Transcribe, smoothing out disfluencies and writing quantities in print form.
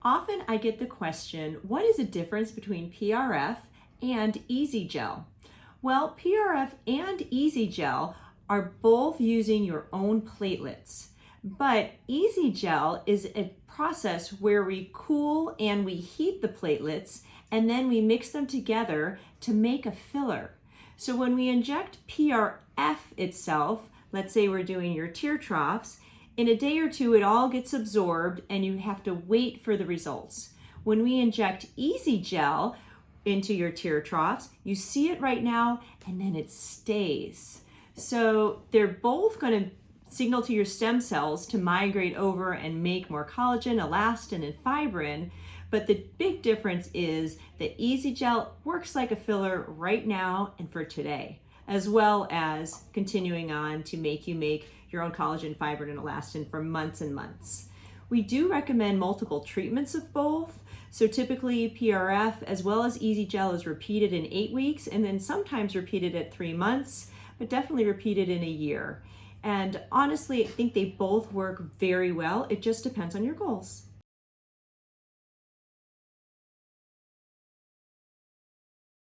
Often I get the question, what is the difference between PRF and EZ Gel? Well, PRF and EZ Gel are both using your own platelets, but EZ Gel is a process where we cool and we heat the platelets and then we mix them together to make a filler. So when we inject PRF itself, let's say we're doing your tear troughs, in a day or two, it all gets absorbed and you have to wait for the results. When we inject EZ Gel into your tear troughs, you see it right now and then it stays. So they're both going to signal to your stem cells to migrate over and make more collagen, elastin, and fibrin. But the big difference is that EZ Gel works like a filler right now and for today, as well as continuing on to make you make your own collagen, fibrin, and elastin for months and months. We do recommend multiple treatments of both. So typically PRF as well as EZ Gel is repeated in 8 weeks and then sometimes repeated at 3 months, but definitely repeated in a year. And honestly, I think they both work very well. It just depends on your goals.